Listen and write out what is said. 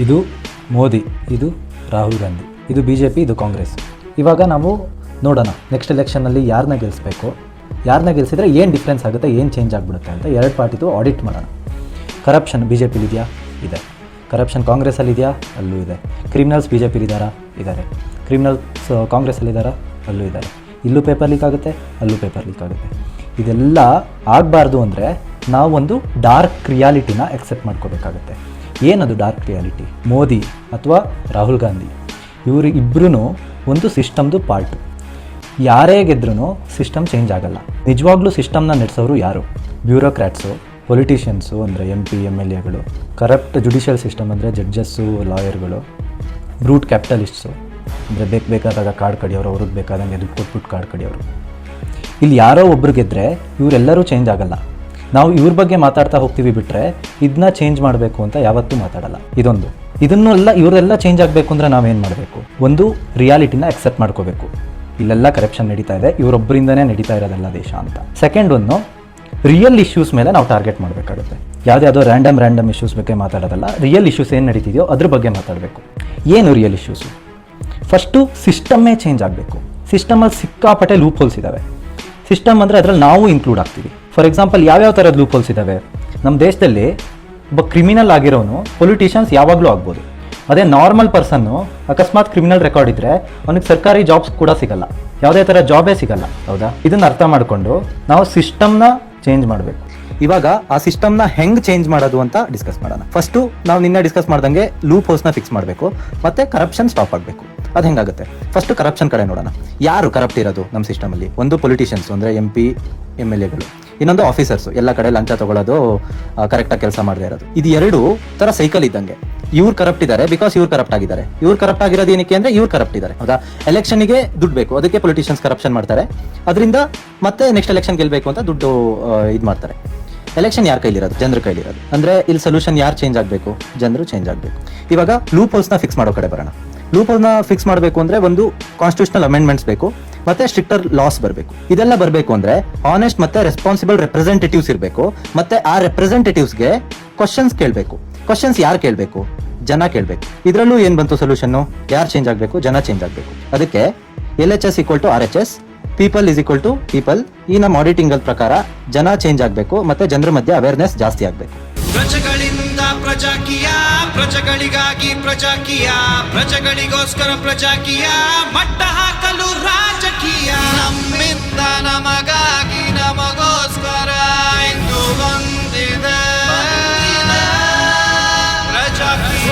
ಇದು ಮೋದಿ, ಇದು ರಾಹುಲ್ ಗಾಂಧಿ, ಇದು BJP, ಇದು ಕಾಂಗ್ರೆಸ್. ಇವಾಗ ನಾವು ನೋಡೋಣ ನೆಕ್ಸ್ಟ್ ಎಲೆಕ್ಷನ್ನಲ್ಲಿ ಯಾರನ್ನ ಗೆಲ್ಲಿಸ್ಬೇಕು, ಯಾರನ್ನ ಗೆಲ್ಲಿಸಿದ್ರೆ ಏನು ಡಿಫ್ರೆನ್ಸ್ ಆಗುತ್ತೆ, ಏನು ಚೇಂಜ್ ಆಗಿಬಿಡುತ್ತೆ ಅಂತ ಎರಡು ಪಾರ್ಟಿದು ಆಡಿಟ್ ಮಾಡೋಣ. ಕರಪ್ಷನ್ BJPಲಿ ಇದೆಯಾ? ಇದೆ. ಕರಪ್ಷನ್ ಕಾಂಗ್ರೆಸ್ಸಲ್ಲಿದೆಯಾ? ಅಲ್ಲೂ ಇದೆ. ಕ್ರಿಮಿನಲ್ಸ್ BJPಲಿ ಇದ್ದಾರಾ? ಇದ್ದಾರೆ. ಕ್ರಿಮಿನಲ್ಸ್ ಕಾಂಗ್ರೆಸ್ಸಲ್ಲಿದ್ದಾರಾ? ಅಲ್ಲೂ ಇದ್ದಾರೆ. ಇಲ್ಲೂ ಪೇಪರ್ ಲೀಕ್ ಆಗುತ್ತೆ, ಅಲ್ಲೂ ಪೇಪರ್ ಲೀಕ್ ಆಗುತ್ತೆ. ಇದೆಲ್ಲ ಆಗಬಾರ್ದು ಅಂದರೆ ನಾವೊಂದು ಡಾರ್ಕ್ ರಿಯಾಲಿಟಿನ ಎಕ್ಸೆಪ್ಟ್ ಮಾಡ್ಕೋಬೇಕಾಗತ್ತೆ. ಏನದು ಡಾರ್ಕ್ ರಿಯಾಲಿಟಿ? ಮೋದಿ ಅಥವಾ ರಾಹುಲ್ ಗಾಂಧಿ ಇವರು ಇಬ್ಬರೂ ಒಂದು ಸಿಸ್ಟಮ್ದು ಪಾರ್ಟ್. ಯಾರೇ ಗೆದ್ರೂ ಸಿಸ್ಟಮ್ ಚೇಂಜ್ ಆಗಲ್ಲ. ನಿಜವಾಗ್ಲೂ ಸಿಸ್ಟಮ್ನ ನಡೆಸೋರು ಯಾರು? ಬ್ಯೂರೋಕ್ರ್ಯಾಟ್ಸು, ಪೊಲಿಟಿಷಿಯನ್ಸು ಅಂದರೆ MP, MLAಗಳು, ಕರಪ್ಟ್ ಜುಡಿಷಿಯಲ್ ಸಿಸ್ಟಮ್ ಅಂದರೆ ಜಡ್ಜಸ್ಸು, ಲಾಯರ್ಗಳು, ಬ್ರೂಟ್ ಕ್ಯಾಪಿಟಲಿಸ್ಟ್ಸು ಅಂದರೆ ಬೇಕಾದಾಗ ಕಾರ್ಡ್ ಕಡಿಯೋರು, ಅವ್ರಿಗೆ ಬೇಕಾದಂಗೆ ದುಡ್ಡು ಕೊಟ್ಬಿಟ್ಟು ಕಾರ್ಡ್ ಕಡಿಯೋರು. ಇಲ್ಲಿ ಯಾರೋ ಒಬ್ರು ಗೆದ್ದರೆ ಇವರೆಲ್ಲರೂ ಚೇಂಜ್ ಆಗಲ್ಲ. ನಾವು ಇವ್ರ ಬಗ್ಗೆ ಮಾತಾಡ್ತಾ ಹೋಗ್ತೀವಿ ಬಿಟ್ಟರೆ ಇದನ್ನ ಚೇಂಜ್ ಮಾಡಬೇಕು ಅಂತ ಯಾವತ್ತೂ ಮಾತಾಡಲ್ಲ. ಇದನ್ನೆಲ್ಲ ಇವರೆಲ್ಲ ಚೇಂಜ್ ಆಗಬೇಕು ಅಂದರೆ ನಾವೇನು ಮಾಡಬೇಕು? ಒಂದು ರಿಯಾಲಿಟಿನ ಅಕ್ಸೆಪ್ಟ್ ಮಾಡ್ಕೋಬೇಕು. ಇಲ್ಲೆಲ್ಲ ಕರಪ್ಷನ್ ನಡೀತಾ ಇದೆ, ಇವರೊಬ್ಬರಿಂದನೇ ನಡೀತಾ ಇರೋದೆಲ್ಲ ದೇಶ ಅಂತ. ಸೆಕೆಂಡ್ ಒಂದು, ರಿಯಲ್ ಇಶ್ಯೂಸ್ ಮೇಲೆ ನಾವು ಟಾರ್ಗೆಟ್ ಮಾಡಬೇಕಾಗುತ್ತೆ. ಯಾವುದೋ ರ್ಯಾಂಡಮ್ ಇಶ್ಯೂಸ್ ಬಗ್ಗೆ ಮಾತಾಡೋದಲ್ಲ, ರಿಯಲ್ ಇಶ್ಯೂಸ್ ಏನು ನಡೀತಿದೆಯೋ ಅದ್ರ ಬಗ್ಗೆ ಮಾತಾಡಬೇಕು. ಏನು ರಿಯಲ್ ಇಶ್ಯೂಸು? ಫಸ್ಟು ಸಿಸ್ಟಮ್ಮೇ ಚೇಂಜ್ ಆಗಬೇಕು. ಸಿಸ್ಟಮಲ್ಲಿ ಸಿಕ್ಕಾಪಟ್ಟೆ ಲೂಪ್ ಹೋಲ್ಸ್ ಇದ್ದಾವೆ. ಸಿಸ್ಟಮ್ ಅಂದರೆ ಅದರಲ್ಲಿ ನಾವು ಇನ್ಕ್ಲೂಡ್ ಆಗ್ತೀವಿ. ಫಾರ್ ಎಕ್ಸಾಂಪಲ್ ಯಾವ್ಯಾವ ಥರದ ಲೂಪ್ ಹೋಲ್ಸ್ ಇದ್ದಾವೆ ನಮ್ಮ ದೇಶದಲ್ಲಿ? ಒಬ್ಬ ಕ್ರಿಮಿನಲ್ ಆಗಿರೋನು ಪೊಲಿಟಿಷಿಯನ್ಸ್ ಯಾವಾಗಲೂ ಆಗ್ಬೋದು. ಅದೇ ನಾರ್ಮಲ್ ಪರ್ಸನ್ನು ಅಕಸ್ಮಾತ್ ಕ್ರಿಮಿನಲ್ ರೆಕಾರ್ಡ್ ಇದ್ದರೆ ಅವನಿಗೆ ಸರ್ಕಾರಿ ಜಾಬ್ಸ್ ಕೂಡ ಸಿಗಲ್ಲ, ಯಾವುದೇ ಥರ ಜಾಬೇ ಸಿಗಲ್ಲ. ಹೌದಾ? ಇದನ್ನು ಅರ್ಥ ಮಾಡಿಕೊಂಡು ನಾವು ಸಿಸ್ಟಮ್ನ ಚೇಂಜ್ ಮಾಡಬೇಕು. ಇವಾಗ ಆ ಸಿಸ್ಟಮ್ನ ಹೆಂಗೆ ಚೇಂಜ್ ಮಾಡೋದು ಅಂತ ಡಿಸ್ಕಸ್ ಮಾಡೋಣ. ಫಸ್ಟು ನಾವು ನಿನ್ನೆ ಡಿಸ್ಕಸ್ ಮಾಡ್ದಂಗೆ ಲೂಪ್ ಹೋಲ್ಸ್ನ ಫಿಕ್ಸ್ ಮಾಡಬೇಕು, ಮತ್ತು ಕರಪ್ಷನ್ ಸ್ಟಾಪ್ ಆಗಬೇಕು. ಅದು ಹೆಂಗಾಗುತ್ತೆ? ಫಸ್ಟು ಕರಪ್ಷನ್ ಕಡೆ ನೋಡೋಣ. ಯಾರು ಕರಪ್ಟ್ ಇರೋದು ನಮ್ಮ ಸಿಸ್ಟಮಲ್ಲಿ? ಒಂದು ಪೊಲಿಟಿಷಿಯನ್ಸ್ ಅಂದರೆ MP, MLAಗಳು, ಇನ್ನೊಂದು ಆಫೀಸರ್ಸು, ಎಲ್ಲ ಕಡೆ ಲಂಚ ತೊಗೊಳ್ಳೋದು, ಕರೆಕ್ಟಾಗಿ ಕೆಲಸ ಮಾಡದೇ ಇರೋದು. ಇದು ಎರಡು ಥರ ಸೈಕಲ್ ಇದ್ದಂಗೆ. ಇವ್ರು ಕರಪ್ಟ್ ಇದ್ದಾರೆ ಬಿಕಾಸ್ ಇವ್ರು ಕರಪ್ಟ್ ಆಗಿದ್ದಾರೆ. ಇವ್ರು ಕರಪ್ಟ್ ಆಗಿರೋದು ಏನಕ್ಕೆ ಅಂದರೆ ಇವ್ರು ಕರಪ್ಟ್ ಇದ್ದಾರೆ. ಹೌದಾ? ಎಲೆಕ್ಷನ್ಗೆ ದುಡ್ಡು ಬೇಕು, ಅದಕ್ಕೆ ಪೊಲಿಟಿಷಿಯನ್ಸ್ ಕರಪ್ಷನ್ ಮಾಡ್ತಾರೆ. ಅದರಿಂದ ಮತ್ತೆ ನೆಕ್ಸ್ಟ್ ಎಲೆಕ್ಷನ್ ಗೆಲ್ಲಬೇಕು ಅಂತ ದುಡ್ಡು ಇದು ಮಾಡ್ತಾರೆ. ಎಲೆಕ್ಷನ್ ಯಾರ ಕೈಲಿರೋದು? ಜನರ ಕೈಲಿರೋದು. ಅಂದರೆ ಇಲ್ಲಿ ಸೊಲ್ಯೂಷನ್ ಯಾರು ಚೇಂಜ್ ಆಗಬೇಕು? ಜನರು ಚೇಂಜ್ ಆಗಬೇಕು. ಇವಾಗ ಲೂಪ್ ಹೋಲ್ಸ್ನ ಫಿಕ್ಸ್ ಮಾಡೋ ಕಡೆ ಬರೋಣ. ಲೂಪ್ ಹೋಲ್ಸ್ನ ಫಿಕ್ಸ್ ಮಾಡಬೇಕು ಅಂದರೆ ಒಂದು ಕಾನ್ಸ್ಟಿಟ್ಯೂಷನಲ್ ಅಮೆಂಡ್ಮೆಂಟ್ಸ್ ಬೇಕು, ಮತ್ತೆ ಸ್ಟ್ರಿಕ್ಟರ್ ಲಾಸ್ ಬರಬೇಕು. ಇದೆಲ್ಲ ಬರಬೇಕು ಅಂದರೆ ಆನೆಸ್ಟ್ ಮತ್ತೆ ರೆಸ್ಪಾನ್ಸಿಬಲ್ ರೆಪ್ರೆಸೆಂಟೇಟಿವ್ಸ್ ಇರಬೇಕು. ಮತ್ತೆ ಆ ರೆಪ್ರೆಸೆಂಟೇಟಿವ್ಸ್ಗೆ ಕ್ವಶನ್ಸ್ ಕೇಳಬೇಕು. ಕ್ವಶನ್ಸ್ ಯಾರು ಕೇಳಬೇಕು? ಜನ ಕೇಳಬೇಕು. ಇದರಲ್ಲೂ ಏನು ಬಂತು ಸೊಲ್ಯೂಷನ್ನು? ಯಾರು ಚೇಂಜ್ ಆಗಬೇಕು? ಜನ ಚೇಂಜ್ ಆಗಬೇಕು. ಅದಕ್ಕೆ LHS = RHS, ಪೀಪಲ್ = ಪೀಪಲ್. ಈ ನಮ್ಮ ಆಡಿಟಿಂಗ್ ಪ್ರಕಾರ ಜನ ಚೇಂಜ್ ಆಗಬೇಕು, ಮತ್ತೆ ಜನರ ಮಧ್ಯೆ ಅವೇರ್ನೆಸ್ ಜಾಸ್ತಿ ಆಗಬೇಕು. ಪ್ರಜೆಗಳಿಂದ ಪ್ರಜಾಕೀಯ, ಪ್ರಜೆಗಳಿಗಾಗಿ ಪ್ರಜಾಕೀಯ, ಪ್ರಜೆಗಳಿಗೋಸ್ಕರ ಪ್ರಜಾಕೀಯ, ಮಟ್ಟ ಹಾಕಲು ರಾಜಕೀಯ. ನಮ್ಮಿಂದ ನಮಗಾಗಿ ನಮಗೋಸ್ಕರ ಎಂದು ಬಂದಿದೆ ಪ್ರಜಾಕೀಯ.